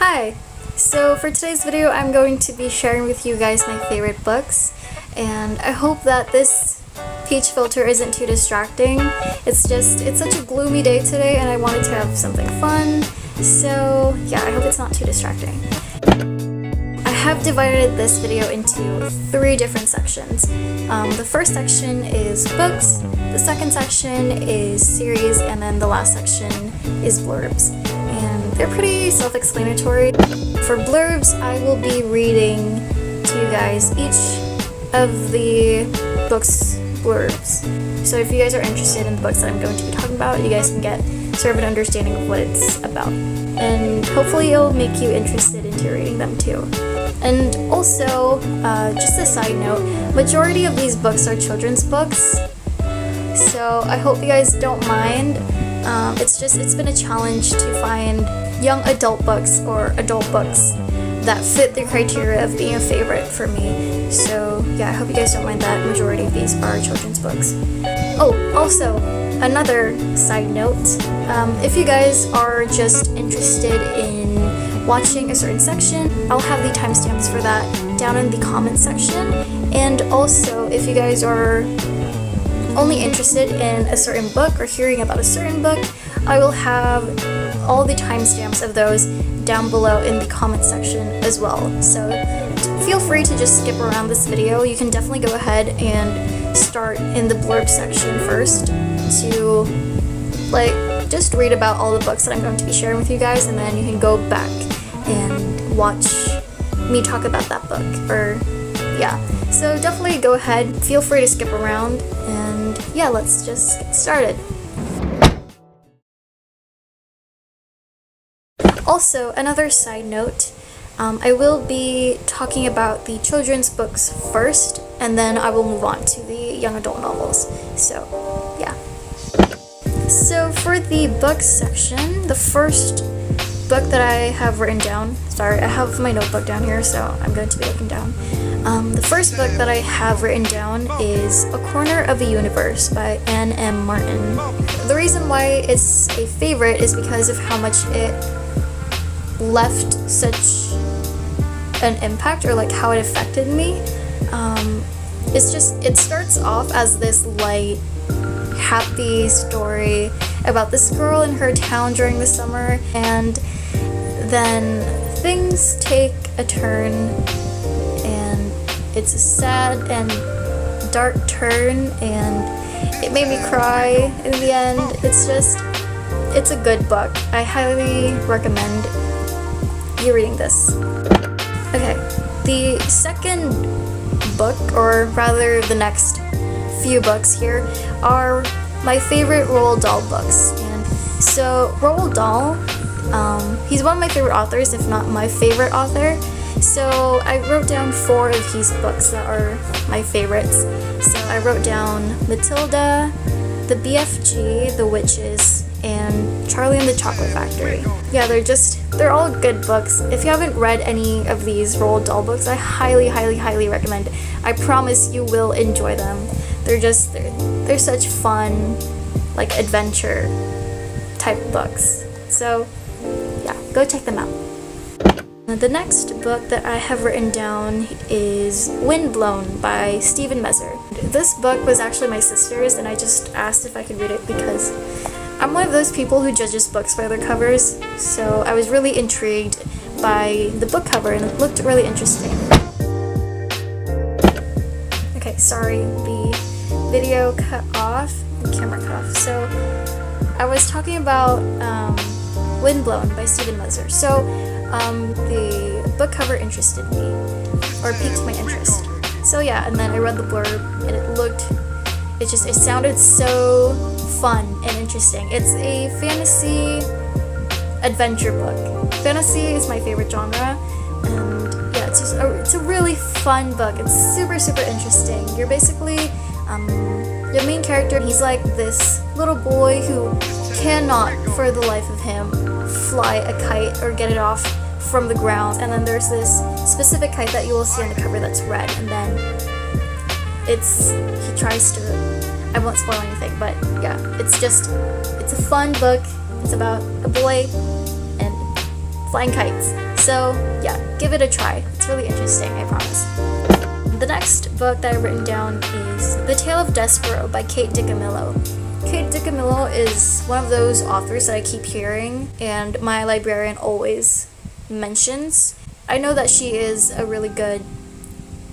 Hi! So for today's video I'm going to be sharing with you guys my favorite books, and I hope that this peach filter isn't too distracting. It's such a gloomy day today and I wanted to have something fun, so yeah, I hope it's not too distracting. I have divided this video into 3 different sections. The first section is books, the second section is series, and then the last section is blurbs. And they're pretty self-explanatory. For blurbs, I will be reading to you guys each of the book's blurbs. So if you guys are interested in the books that I'm going to be talking about, you guys can get sort of an understanding of what it's about. And hopefully it'll make you interested into reading them too. And also, just a side note, majority of these books are children's books, so I hope you guys don't mind. It's been a challenge to find young adult books or adult books that fit the criteria of being a favorite for me. So yeah, I hope you guys don't mind that. Majority of these are children's books. Oh, also, another side note, if you guys are just interested in watching a certain section, I'll have the timestamps for that down in the comments section. And also, if you guys are only interested in a certain book or hearing about a certain book, I will have all the timestamps of those down below in the comment section as well. So feel free to just skip around this video. You can definitely go ahead and start in the blurb section first to just read about all the books that I'm going to be sharing with you guys, and then you can go back and watch me talk about that book, or yeah. So definitely go ahead, feel free to skip around, and yeah, let's just get started. Also, another side note, I will be talking about the children's books first, and then I will move on to the young adult novels. So, yeah. So for the books section, the first book that I have written down, sorry, I have my notebook down here, so I'm going to be looking down. The first book that I have written down is A Corner of the Universe by Anne M. Martin. The reason why it's a favorite is because of how much it left such an impact, or how it affected me. It starts off as this light, happy story about this girl in her town during the summer, and then things take a turn and it's a sad and dark turn, and it made me cry in the end. It's a good book. I highly recommend you reading this. Okay, the second book, or rather the next few books here, are my favorite Roald Dahl books. And so Roald Dahl, he's one of my favorite authors, if not my favorite author. So I wrote down 4 of his books that are my favorites. So I wrote down Matilda, The BFG, The Witches, and Charlie and the Chocolate Factory. Yeah, they're all good books. If you haven't read any of these Roald Dahl books, I highly, highly, highly recommend it. I promise you will enjoy them. They're such fun, adventure type books. So yeah, go check them out. The next book that I have written down is Windblown by Stephen Messer. This book was actually my sister's, and I just asked if I could read it because I'm one of those people who judges books by their covers, so I was really intrigued by the book cover and it looked really interesting. Okay, sorry, the video cut off, the camera cut off. So I was talking about Windblown by Stephen Messer. So the book cover interested me, or piqued my interest. So yeah, and then I read the blurb and it sounded so fun and interesting. It's a fantasy adventure book. Fantasy is my favorite genre, and yeah, it's a really fun book. It's super, super interesting. You're basically the main character. He's like this little boy who cannot, for the life of him, fly a kite or get it off from the ground. And then there's this specific kite that you will see on the cover that's red, and then he tries to, I won't spoil anything, but yeah, it's a fun book. It's about a boy and flying kites. So yeah, give it a try. It's really interesting, I promise. The next book that I've written down is The Tale of Despereaux by Kate DiCamillo. Kate DiCamillo is one of those authors that I keep hearing and my librarian always mentions. I know that she is a really good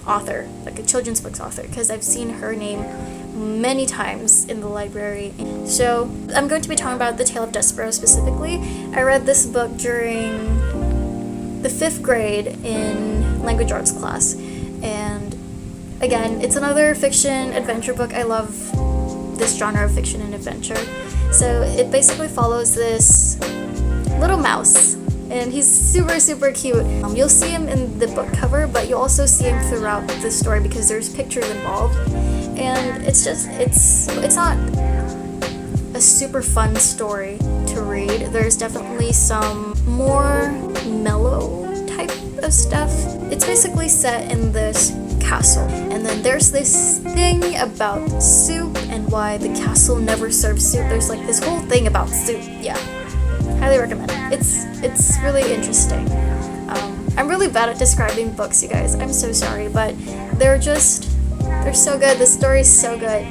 author, like a children's books author, because I've seen her name many times in the library. So I'm going to be talking about The Tale of Despereaux specifically. I read this book during the 5th grade in language arts class, and again, it's another fiction adventure book. I love this genre of fiction and adventure. So it basically follows this little mouse, and he's super cute. You'll see him in the book cover, but you'll also see him throughout the story because there's pictures involved. And it's not a super fun story to read. There's definitely some more mellow type of stuff. It's basically set in this castle, and then there's this thing about soup and why the castle never serves soup. There's like this whole thing about soup. Yeah, highly recommend it. It's really interesting. I'm really bad at describing books, you guys. I'm so sorry, but they're so good. The story's so good.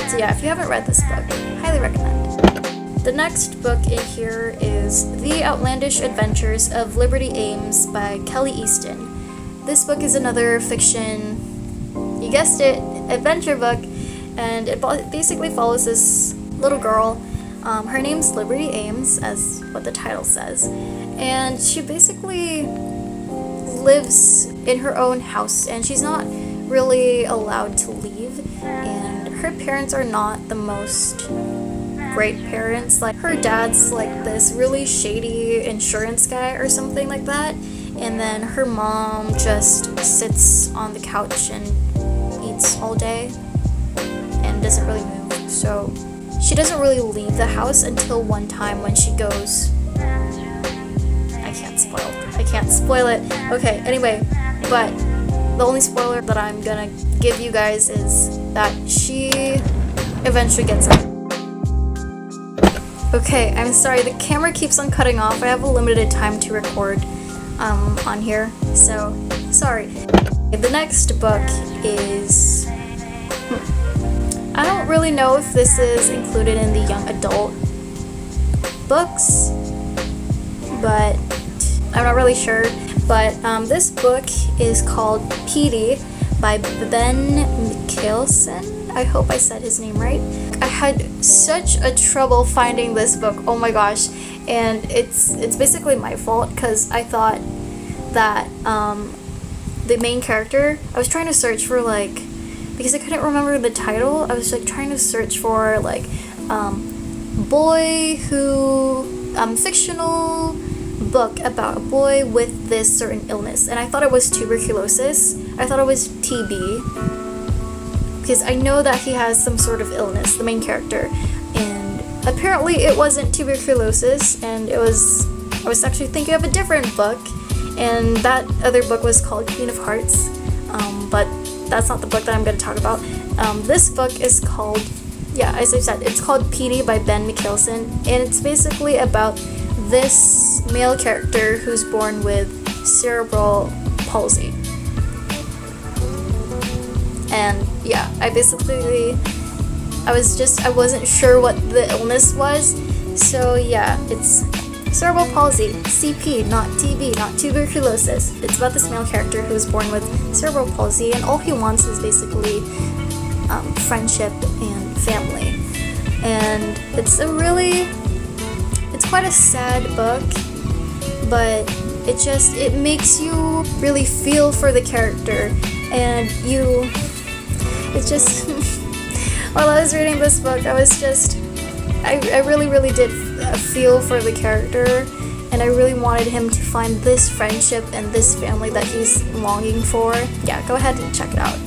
So yeah, if you haven't read this book, highly recommend. The next book in here is The Outlandish Adventures of Liberty Ames by Kelly Easton. This book is another fiction, you guessed it, adventure book, and it basically follows this little girl. Her name's Liberty Ames, as what the title says, and she basically lives in her own house, and she's not really allowed to leave, and her parents are not the most great parents. Like, her dad's like this really shady insurance guy or something like that, and then her mom just sits on the couch and eats all day and doesn't really move. So she doesn't really leave the house until one time when she goes... I can't spoil it. Okay, anyway, but the only spoiler that I'm gonna give you guys is that she eventually gets out. Okay, I'm sorry, the camera keeps on cutting off. I have a limited time to record on here, so sorry. The next book is... I don't really know if this is included in the young adult books, but I'm not really sure. But this book is called Petey by Ben Mikkelsen. I hope I said his name right. I had such a trouble finding this book, oh my gosh, and it's basically my fault because I thought that the main character, I was trying to search for like, because I couldn't remember the title, I was like trying to search for like boy who, fictional book about a boy with this certain illness, and I thought it was tuberculosis. I thought it was TB because I know that he has some sort of illness, the main character, and apparently it wasn't tuberculosis, and I was actually thinking of a different book, and that other book was called Queen of Hearts, but that's not the book that I'm going to talk about. This book is called, yeah, as I said, it's called Petey by Ben Mikkelsen, and it's basically about this male character who's born with cerebral palsy. And yeah, I wasn't sure what the illness was. So yeah, it's cerebral palsy, CP, not TB, not tuberculosis. It's about this male character who was born with cerebral palsy, and all he wants is basically friendship and family. And it's quite a sad book, but it makes you really feel for the character, and while I was reading this book, I really did feel for the character, and I really wanted him to find this friendship and this family that he's longing for. Yeah, go ahead and check it out.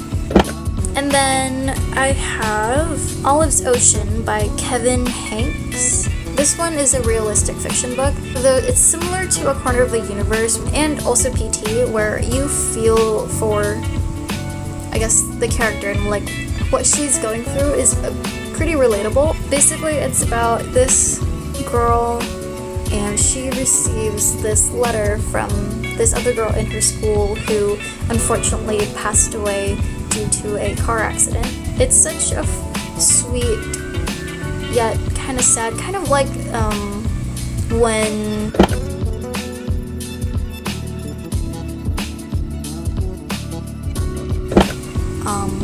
And then I have Olive's Ocean by Kevin Hanks. This one is a realistic fiction book, though it's similar to A Corner of the Universe and also PT, where you feel for, I guess, the character, and like what she's going through is pretty relatable. Basically, it's about this girl and she receives this letter from this other girl in her school who unfortunately passed away due to a car accident. It's such a sweet yet kind of sad, kind of like when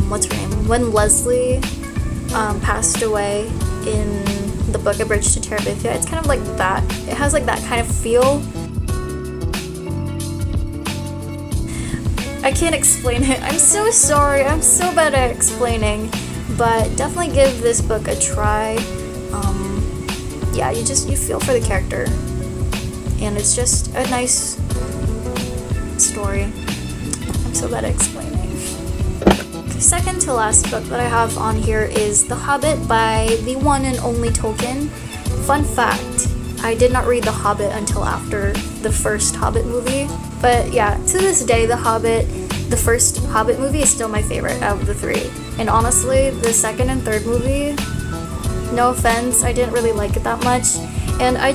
what's her name? When Leslie passed away in the book A Bridge to Terabithia. It's kind of like that. It has like that kind of feel. I can't explain it. I'm so sorry. I'm so bad at explaining, but definitely give this book a try. Yeah, you feel for the character, and it's just a nice story. I'm so bad at explaining. The second to last book that I have on here is The Hobbit by the one and only Tolkien. Fun fact, I did not read The Hobbit until after the first Hobbit movie. But yeah, to this day, The Hobbit, the first Hobbit movie, is still my favorite out of the three. And honestly, the second and third movie, no offense, I didn't really like it that much. And I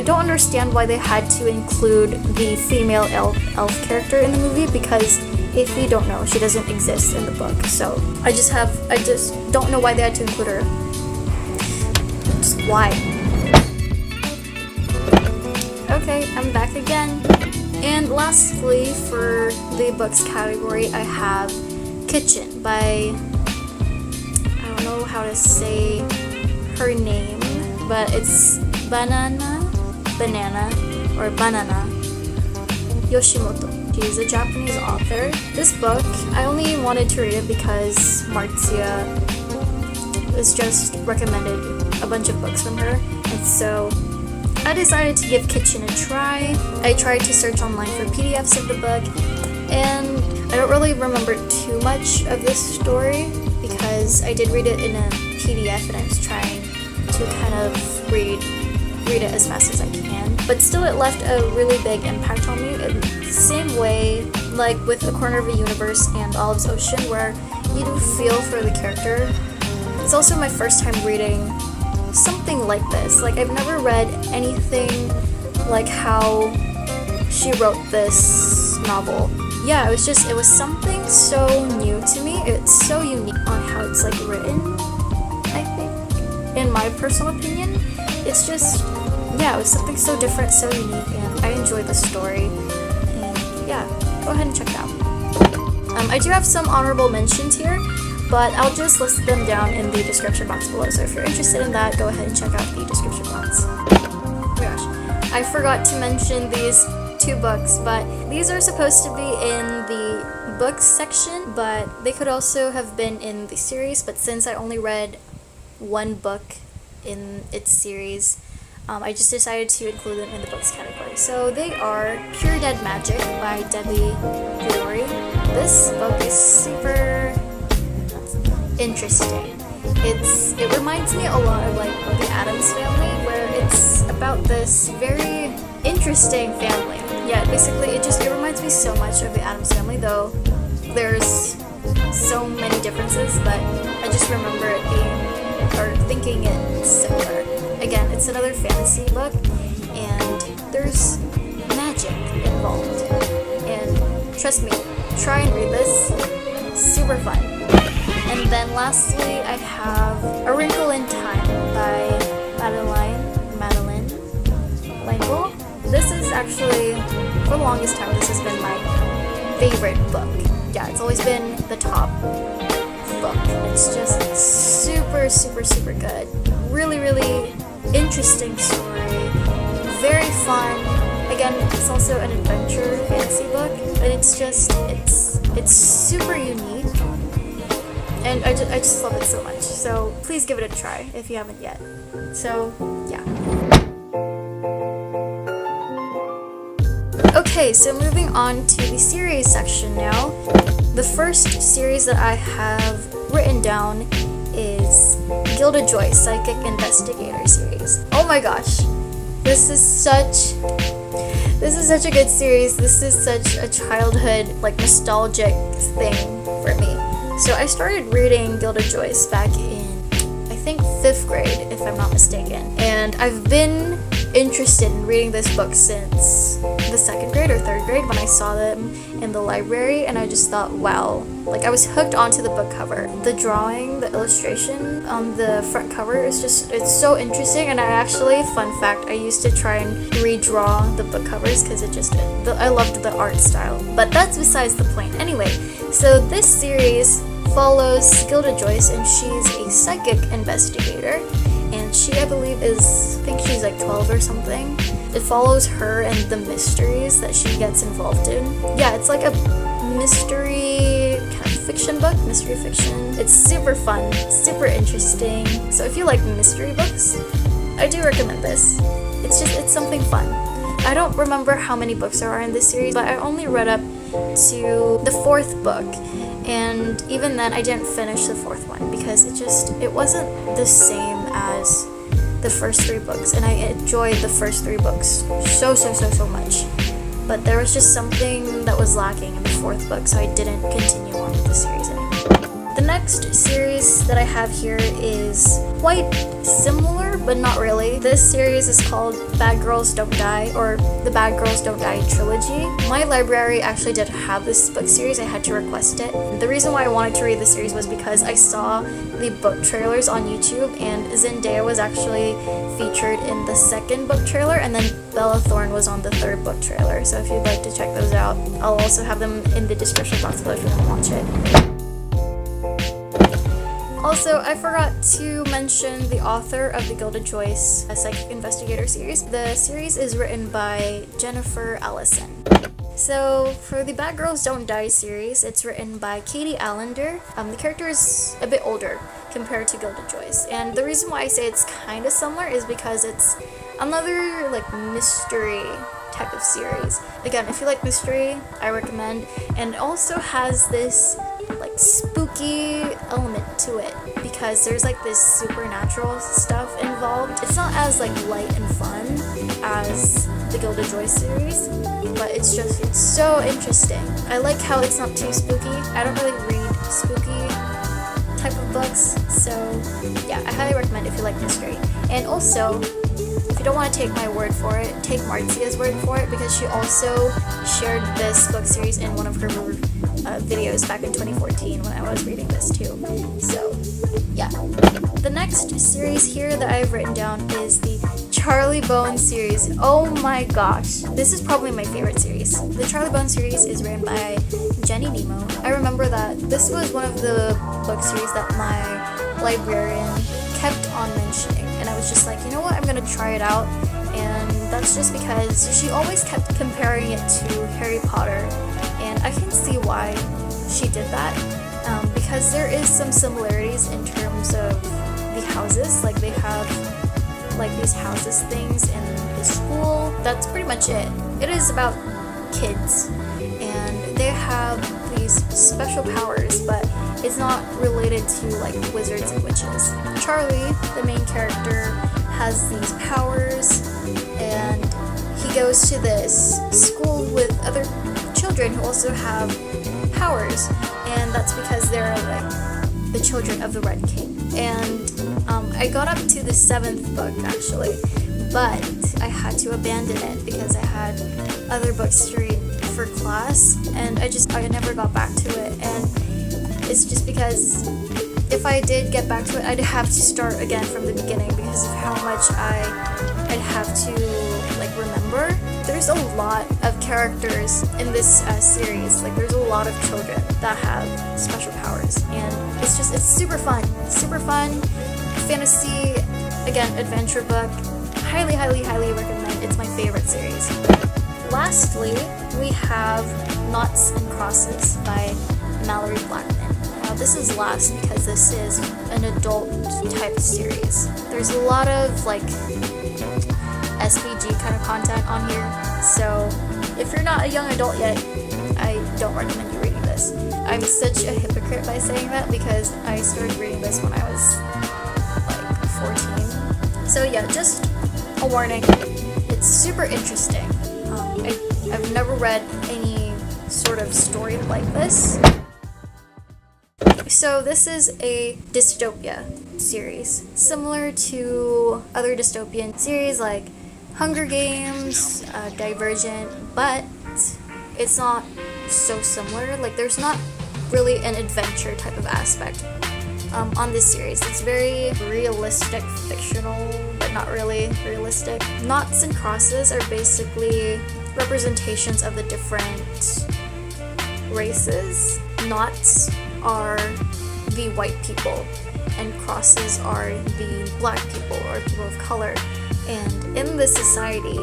don't understand why they had to include the female elf character in the movie, because if you don't know, she doesn't exist in the book. So I just don't know why they had to include her. Just why? Okay, I'm back again. And lastly, for the books category, I have Kitchen by, I don't know how to say her name, but it's Banana Yoshimoto. She's a Japanese author. This book, I only wanted to read it because Marzia was just recommended a bunch of books from her, and so I decided to give Kitchen a try. I tried to search online for PDFs of the book, and I don't really remember too much of this story because I did read it in a PDF and I was trying to kind of read it as fast as I can. But still, it left a really big impact on me in the same way like with A Corner of a Universe and Olive's Ocean, where you do feel for the character. It's also my first time reading something like this. Like, I've never read anything like how she wrote this novel. Yeah, it was something so new to me. It's so unique on how it's like written, I think, in my personal opinion. It's just, yeah, it was something so different, so unique, and I enjoyed the story. And yeah, go ahead and check it out. I do have some honorable mentions here, but I'll just list them down in the description box below. So if you're interested in that, go ahead and check out the description box. Oh my gosh, I forgot to mention these two books, but these are supposed to be in the books section, but they could also have been in the series. But since I only read one book in its series, I just decided to include them in the books category. So they are Pure Dead Magic by Debbie Glory. This book is super interesting. It reminds me a lot of like the Addams Family, where it's about this very interesting family. Yeah, basically it reminds me so much of the Addams Family, though there's so many differences, but I just remember it thinking it's similar. Again, it's another fantasy book, and there's magic involved. And trust me, try and read this. Super fun. And then lastly, I have A Wrinkle in Time by Madeline L'Engle. This is actually, for the longest time, this has been my favorite book. Yeah, it's always been the top book. It's just super, super, super good. Really, really interesting story. Very fun. Again, it's also an adventure fantasy book, but it's super unique. And I just love it so much. So please give it a try if you haven't yet. So, yeah. Okay, so moving on to the series section now. The first series that I have written down is Gilded Joy Psychic Investigator series. Oh my gosh. This is such a good series. This is such a childhood, like, nostalgic thing for me. So I started reading Gilded Joyce back in, I think, 5th grade, if I'm not mistaken. And I've been interested in reading this book since the 2nd grade or 3rd grade when I saw them in the library, and I just thought, wow, like I was hooked onto the book cover. The drawing, the illustration on the front cover is just, it's so interesting, and I actually, fun fact, I used to try and redraw the book covers because I loved the art style. But that's besides the point. Anyway, so this series follows Gilda Joyce, and she's a psychic investigator, and she, I believe, I think she's like 12 or something. It follows her and the mysteries that she gets involved in. Yeah, it's like a mystery kind of fiction book, mystery fiction. It's super fun, super interesting. So if you like mystery books, I do recommend this. It's something fun. I don't remember how many books there are in this series, but I only read up to the 4th book. And even then, I didn't finish the 4th one because it wasn't the same as the first 3 books, and I enjoyed the first 3 books so much. But there was just something that was lacking in the 4th book, so I didn't continue on with the series anymore. The next series that I have here is quite similar, but not really. This series is called Bad Girls Don't Die, or the Bad Girls Don't Die trilogy. My library actually did have this book series. I had to request it. The reason why I wanted to read the series was because I saw the book trailers on YouTube, and Zendaya was actually featured in the 2nd book trailer, and then Bella Thorne was on the 3rd book trailer. So if you'd like to check those out, I'll also have them in the description box below if you want to watch it. Also, I forgot to mention the author of the Gilda Joyce Psychic Investigator series. The series is written by Jennifer Allison. So, for the Bad Girls Don't Die series, it's written by Katie Allender. The character is a bit older compared to Gilda Joyce. And the reason why I say it's kind of similar is because it's another, like, mystery type of series. Again, if you like mystery, I recommend. And it also has this like spooky element to it because there's like this supernatural stuff involved. It's not as like light and fun as the Gilda Joyce series, but it's so interesting. I like how it's not too spooky. I don't really read spooky type of books, so yeah, I highly recommend if you like mystery. And also, if you don't want to take my word for it, take Marzia's word for it, because she also shared this book series in one of her videos back in 2014 when I was reading this too. So, yeah. The next series here that I've written down is the Charlie Bone series. Oh my gosh, this is probably my favorite series. The Charlie Bone series is written by Jenny Nemo. I remember that this was one of the book series that my librarian kept on mentioning, and I was just like, you know what, I'm gonna try it out. And that's just because she always kept comparing it to Harry Potter, and I can see why she did that, because there is some similarities in terms of the houses. Like they have like these houses things in the school. That's pretty much it. It is about kids, and they have these special powers, but it's not related to like wizards and witches. Charlie, the main character, has these powers, and he goes to this school with other children who also have powers, and that's because they're like the children of the Red King. And I got up to the 7th book actually, but I had to abandon it because I had other books to read for class, and I never got back to it. And it's just because if I did get back to it, I'd have to start again from the beginning because of how much I'd have to like remember. There's a lot of characters in this series. Like there's a lot of children that have special powers, and it's super fun fantasy, again, adventure book. Highly recommend. It's my favorite series. Lastly, we have Noughts and Crosses by Mallory Blackman. Now this is last because this is an adult type series. There's a lot of like SVG kind of content on here, so if you're not a young adult yet, I don't recommend you reading this. I'm such a hypocrite by saying that because I started reading this when I was like 14. So yeah, just a warning. It's super interesting. I've never read any sort of story like this. So this is a dystopia series, similar to other dystopian series like Hunger Games, Divergent, but it's not so similar. Like, there's not really an adventure type of aspect on this series. It's very realistic, fictional, but not really realistic. Noughts and crosses are basically representations of the different races. Noughts are the white people, and crosses are the black people or people of color. And in this society,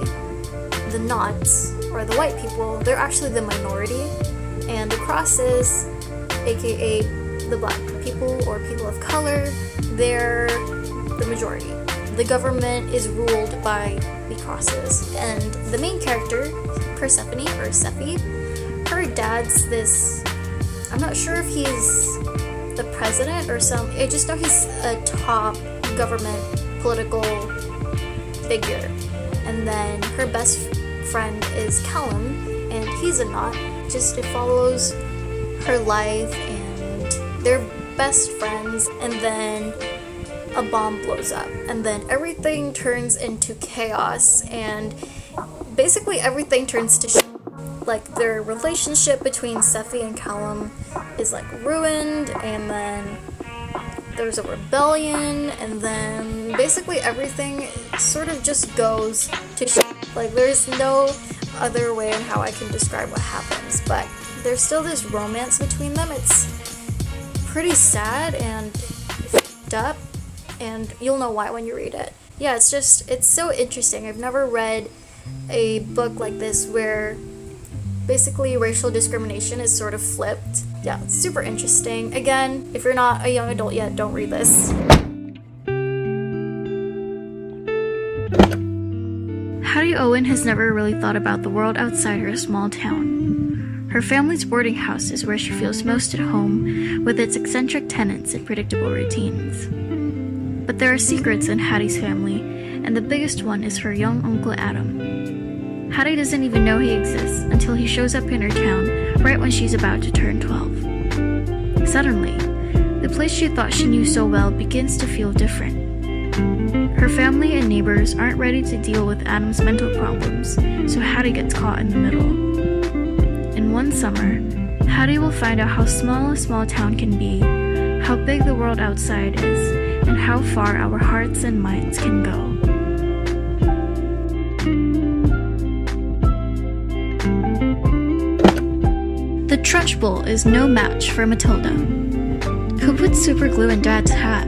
the Noughts, or the white people, they're actually the minority, and the crosses, aka the black people or people of color, they're the majority. The government is ruled by the crosses, and the main character, Persephone, or Sephi, her dad's this, I'm not sure if he's the president or I just know he's a top government political figure. And then her best friend is Callum, and he's a Knot. Just it follows her life, and they're best friends, and then a bomb blows up, and then everything turns into chaos, and basically everything turns to shit. Like, their relationship between Sephi and Callum is like ruined, and then there's a rebellion, and then basically everything sort of just goes to shit. Like, there's no other way in how I can describe what happens, but there's still this romance between them. It's pretty sad and f***ed up, and you'll know why when you read it. Yeah, it's so interesting. I've never read a book like this where basically racial discrimination is sort of flipped. Yeah, it's super interesting. Again, if you're not a young adult yet, don't read this. Hattie Owen has never really thought about the world outside her small town. Her family's boarding house is where she feels most at home, with its eccentric tenants and predictable routines. But there are secrets in Hattie's family, and the biggest one is her young Uncle Adam. Hattie doesn't even know he exists until he shows up in her town right when she's about to turn 12. Suddenly, the place she thought she knew so well begins to feel different. Her family and neighbors aren't ready to deal with Adam's mental problems, so Hattie gets caught in the middle. In one summer, Hattie will find out how small a small town can be, how big the world outside is, and how far our hearts and minds can go. The Trunchbull is no match for Matilda. Who put super glue in Dad's hat?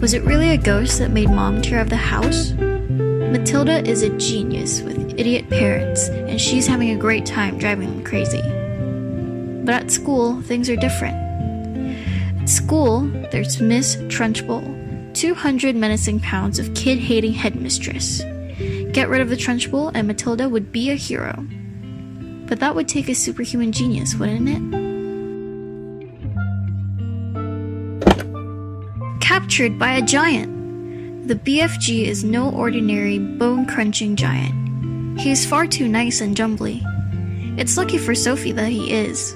Was it really a ghost that made Mom tear out of the house? Matilda is a genius with idiot parents, and she's having a great time driving them crazy. But at school, things are different. At school, there's Miss Trunchbull, 200 menacing pounds of kid-hating headmistress. Get rid of the Trunchbull and Matilda would be a hero. But that would take a superhuman genius, wouldn't it? Captured by a giant! The BFG is no ordinary, bone-crunching giant. He is far too nice and jumbly. It's lucky for Sophie that he is.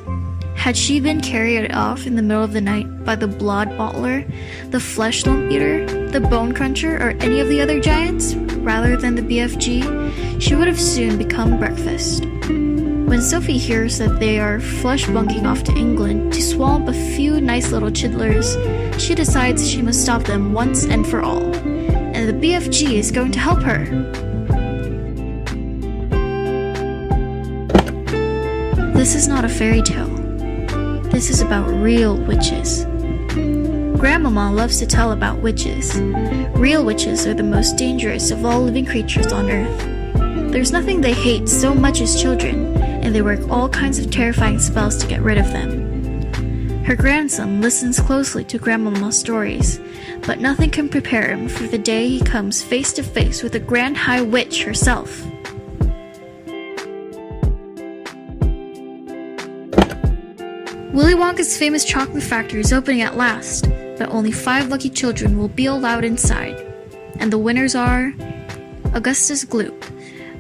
Had she been carried off in the middle of the night by the Blood Bottler, the Flesh Lump Eater, the Bone Cruncher, or any of the other giants, rather than the BFG, she would have soon become breakfast. When Sophie hears that they are flush bunking off to England to swamp a few nice little chidlers, she decides she must stop them once and for all. And the BFG is going to help her. This is not a fairy tale. This is about real witches. Grandmama loves to tell about witches. Real witches are the most dangerous of all living creatures on Earth. There's nothing they hate so much as children, and they work all kinds of terrifying spells to get rid of them. Her grandson listens closely to Grandmama's stories, but nothing can prepare him for the day he comes face to face with the Grand High Witch herself. Willy Wonka's famous chocolate factory is opening at last, but only 5 lucky children will be allowed inside. And the winners are Augustus Gloop,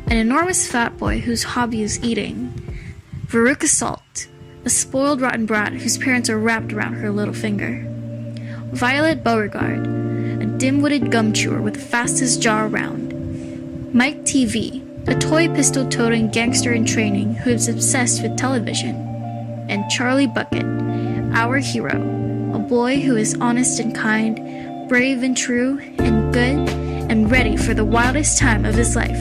an enormous fat boy whose hobby is eating; Veruca Salt, a spoiled rotten brat whose parents are wrapped around her little finger; Violet Beauregard, a dim-witted gum chewer with the fastest jaw around; Mike TV, a toy pistol-toting gangster in training who is obsessed with television. And Charlie Bucket, our hero, a boy who is honest and kind, brave and true, and good, and ready for the wildest time of his life.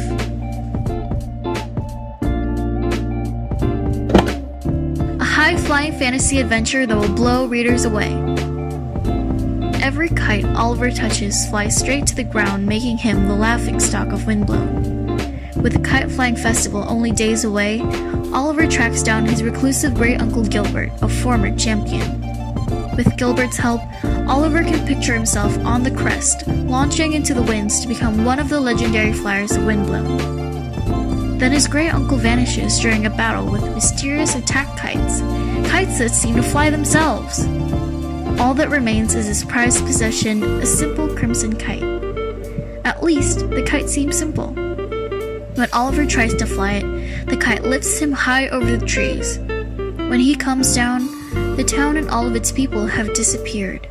A high-flying fantasy adventure that will blow readers away. Every kite Oliver touches flies straight to the ground, making him the laughingstock of Windblown. With the kite flying festival only days away, Oliver tracks down his reclusive great uncle Gilbert, a former champion. With Gilbert's help, Oliver can picture himself on the crest, launching into the winds to become one of the legendary flyers of Windblown. Then his great uncle vanishes during a battle with mysterious attack kites that seem to fly themselves. All that remains is his prized possession, a simple crimson kite. At least, the kite seems simple. When Oliver tries to fly it, the kite lifts him high over the trees. When he comes down, the town and all of its people have disappeared.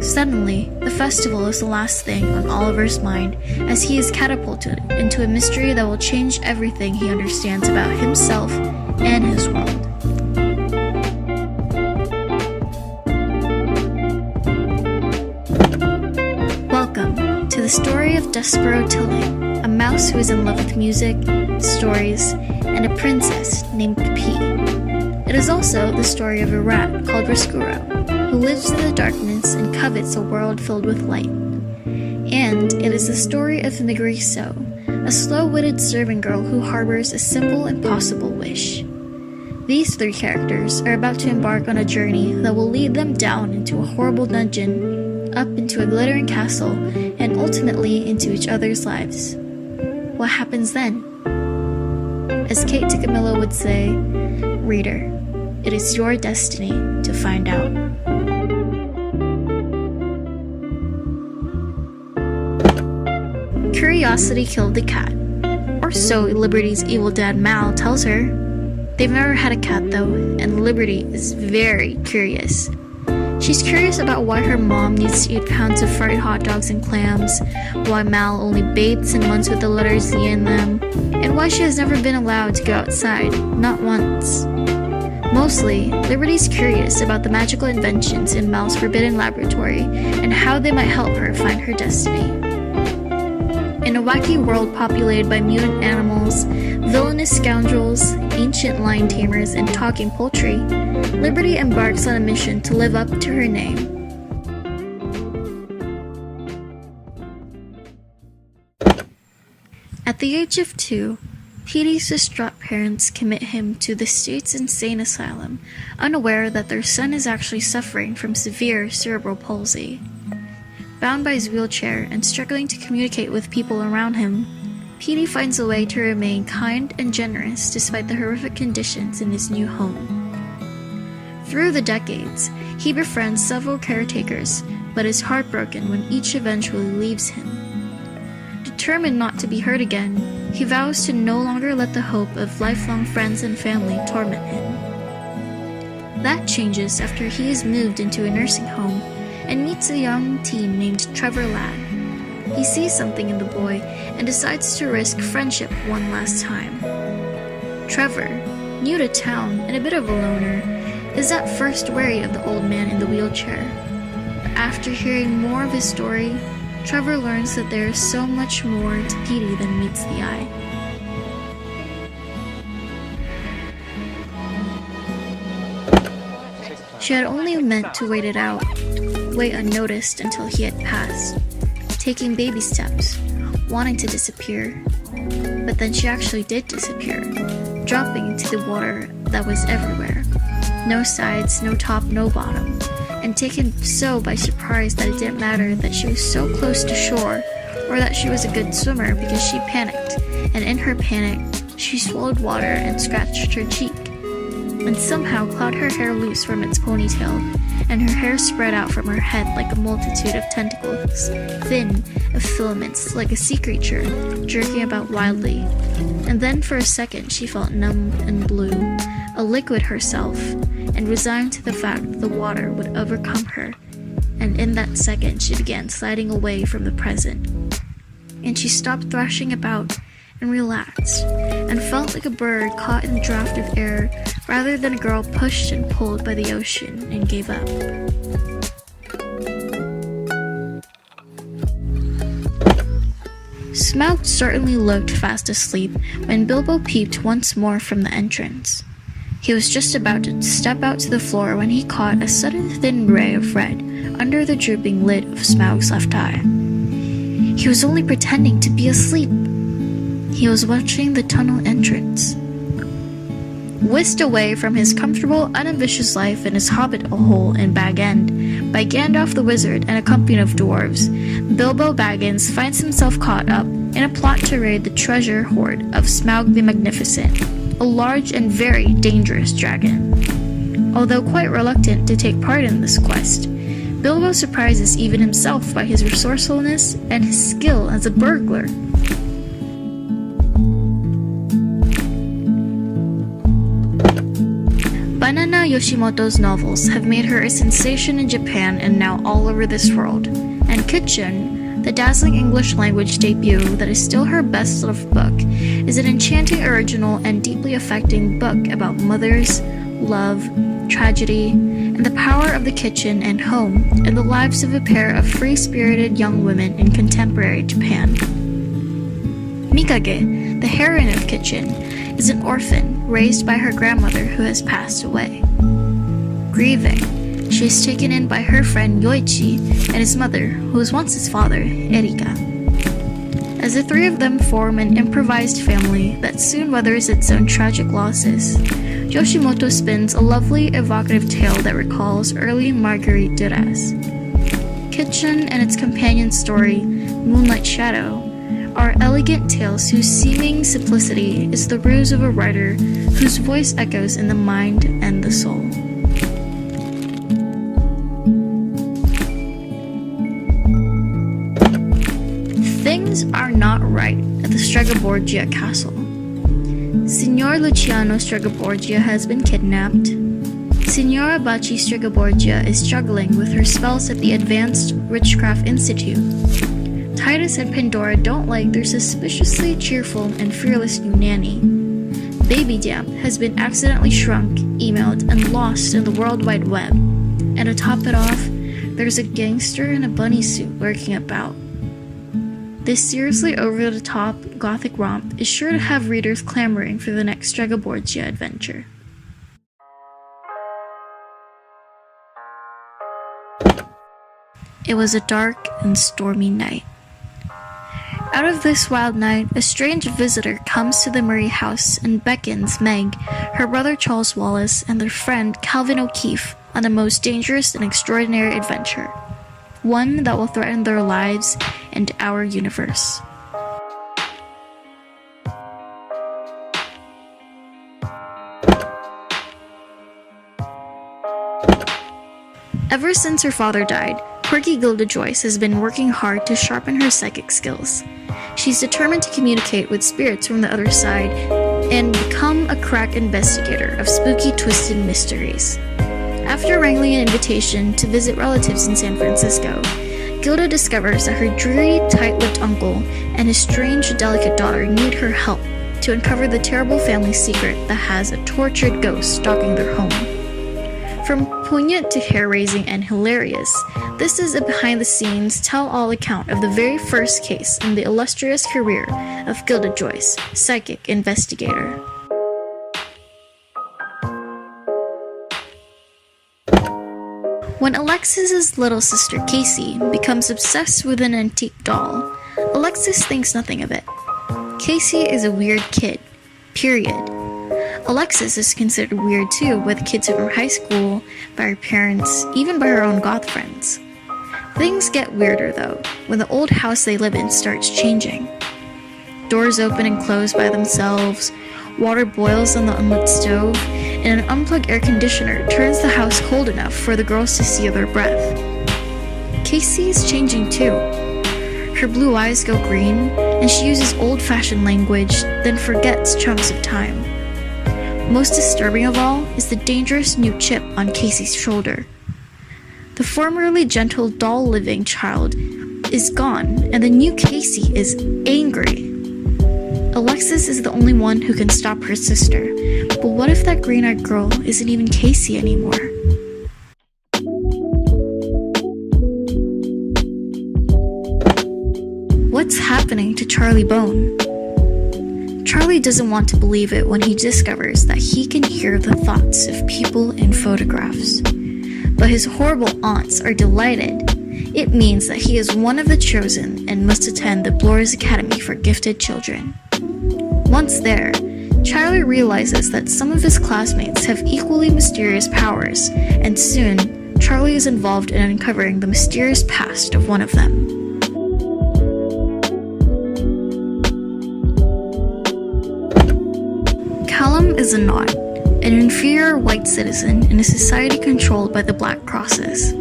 Suddenly, the festival is the last thing on Oliver's mind as he is catapulted into a mystery that will change everything he understands about himself and his world. Welcome to the story of Despero Tilling, a mouse who is in love with music, stories, and a princess named P. It is also the story of a rat called Rescuro, who lives in the darkness and covets a world filled with light. And it is the story of Migriso, a slow-witted servant girl who harbors a simple, impossible wish. These three characters are about to embark on a journey that will lead them down into a horrible dungeon, up into a glittering castle, and ultimately into each other's lives. What happens then? As Kate DiCamillo would say, reader, it is your destiny to find out. Curiosity killed the cat, or so Liberty's evil dad Mal tells her. They've never had a cat though, and Liberty is very curious. She's curious about why her mom needs to eat pounds of fried hot dogs and clams, why Mal only bathes in months with the letter Z in them, and why she has never been allowed to go outside, not once. Mostly, Liberty's curious about the magical inventions in Mal's forbidden laboratory and how they might help her find her destiny. In a wacky world populated by mutant animals, villainous scoundrels, ancient lion tamers, and talking poultry, Liberty embarks on a mission to live up to her name. At the age of 2, Petey's distraught parents commit him to the state's insane asylum, unaware that their son is actually suffering from severe cerebral palsy. Bound by his wheelchair and struggling to communicate with people around him, Petey finds a way to remain kind and generous despite the horrific conditions in his new home. Through the decades, he befriends several caretakers, but is heartbroken when each eventually leaves him. Determined not to be hurt again, he vows to no longer let the hope of lifelong friends and family torment him. That changes after he is moved into a nursing home and meets a young teen named Trevor Ladd. He sees something in the boy and decides to risk friendship one last time. Trevor, new to town and a bit of a loner, is at first wary of the old man in the wheelchair. But after hearing more of his story, Trevor learns that there is so much more to Petey than meets the eye. She had only meant to wait it out, wait unnoticed until he had passed, taking baby steps, wanting to disappear. But then she actually did disappear, dropping into the water that was everywhere. No sides, no top, no bottom, and taken so by surprise that it didn't matter that she was so close to shore, or that she was a good swimmer because she panicked, and in her panic, she swallowed water and scratched her cheek, and somehow clawed her hair loose from its ponytail, and her hair spread out from her head like a multitude of tentacles, thin, of filaments, like a sea creature, jerking about wildly. And then for a second she felt numb and blue, a liquid herself, and resigned to the fact that the water would overcome her, and in that second she began sliding away from the present. and she stopped thrashing about and relaxed, and felt like a bird caught in a draft of air rather than a girl pushed and pulled by the ocean and gave up. Smaug certainly looked fast asleep when Bilbo peeped once more from the entrance. He was just about to step out to the floor when he caught a sudden thin ray of red under the drooping lid of Smaug's left eye. He was only pretending to be asleep. He was watching the tunnel entrance. Whisked away from his comfortable, unambitious life in his hobbit hole in Bag End by Gandalf the Wizard and a company of dwarves, Bilbo Baggins finds himself caught up in a plot to raid the treasure hoard of Smaug the Magnificent, a large and very dangerous dragon. Although quite reluctant to take part in this quest, Bilbo surprises even himself by his resourcefulness and his skill as a burglar. Banana Yoshimoto's novels have made her a sensation in Japan and now all over this world, and Kitchen, the dazzling English language debut that is still her best-loved book, is an enchanting original and deeply affecting book about mothers, love, tragedy, and the power of the kitchen and home in the lives of a pair of free-spirited young women in contemporary Japan. Mikage, the heroine of Kitchen, is an orphan raised by her grandmother who has passed away. Grieving, she is taken in by her friend Yoichi and his mother, who was once his father, Erika. As the three of them form an improvised family that soon weathers its own tragic losses, Yoshimoto spins a lovely, evocative tale that recalls early Marguerite Duras. Kitchen and its companion story, Moonlight Shadow, are elegant tales whose seeming simplicity is the ruse of a writer whose voice echoes in the mind and the soul. Things are not right at the Stregoborgia castle. Signor Luciano Stregoborgia has been kidnapped. Signora Baci Stregoborgia is struggling with her spells at the Advanced Witchcraft Institute. Titus and Pandora don't like their suspiciously cheerful and fearless new nanny. Baby Damp has been accidentally shrunk, emailed, and lost in the World Wide Web. And to top it off, there's a gangster in a bunny suit lurking about. This seriously over-the-top gothic romp is sure to have readers clamoring for the next Stregoborgia adventure. It was a dark and stormy night. Out of this wild night, a strange visitor comes to the Murray house and beckons Meg, her brother Charles Wallace, and their friend Calvin O'Keefe on the most dangerous and extraordinary adventure, one that will threaten their lives and our universe. Ever since her father died, quirky Gilda Joyce has been working hard to sharpen her psychic skills. She's determined to communicate with spirits from the other side and become a crack investigator of spooky, twisted mysteries. After wrangling an invitation to visit relatives in San Francisco, Gilda discovers that her dreary, tight-lipped uncle and his strange, delicate daughter need her help to uncover the terrible family secret that has a tortured ghost stalking their home. From poignant to hair-raising and hilarious, this is a behind-the-scenes, tell-all account of the very first case in the illustrious career of Gilda Joyce, psychic investigator. When Alexis's little sister Casey becomes obsessed with an antique doll, Alexis thinks nothing of it. Casey is a weird kid, period. Alexis is considered weird too by the kids from high school, by her parents, even by her own goth friends. Things get weirder though, when the old house they live in starts changing. Doors open and close by themselves, water boils on the unlit stove, and an unplugged air conditioner turns the house cold enough for the girls to see their breath. Casey is changing too. Her blue eyes go green, and she uses old-fashioned language, then forgets chunks of time. Most disturbing of all is the dangerous new chip on Casey's shoulder. The formerly gentle doll-living child is gone, and the new Casey is angry. Alexis is the only one who can stop her sister, but what if that green-eyed girl isn't even Casey anymore? What's happening to Charlie Bone? Charlie doesn't want to believe it when he discovers that he can hear the thoughts of people in photographs. But his horrible aunts are delighted. It means that he is one of the chosen and must attend the Blurbs Academy for Gifted Children. Once there, Charlie realizes that some of his classmates have equally mysterious powers, and soon, Charlie is involved in uncovering the mysterious past of one of them. Callum is a Knot, an inferior white citizen in a society controlled by the Black Crosses.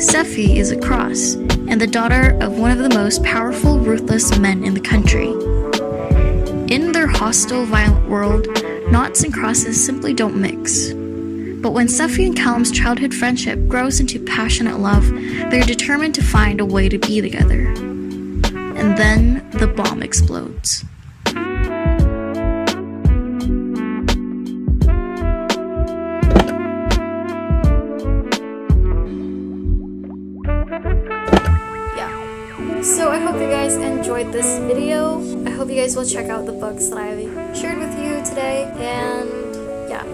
Sephi is a Cross, and the daughter of one of the most powerful, ruthless men in the country. In their hostile, violent world, Knots and Crosses simply don't mix. But when Sephi and Callum's childhood friendship grows into passionate love, they're determined to find a way to be together. And then, the bomb explodes. So I hope you guys enjoyed this video. I hope you guys will check out the books that I shared with you today. And yeah,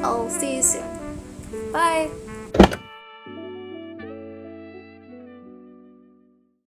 I'll see you soon. Bye!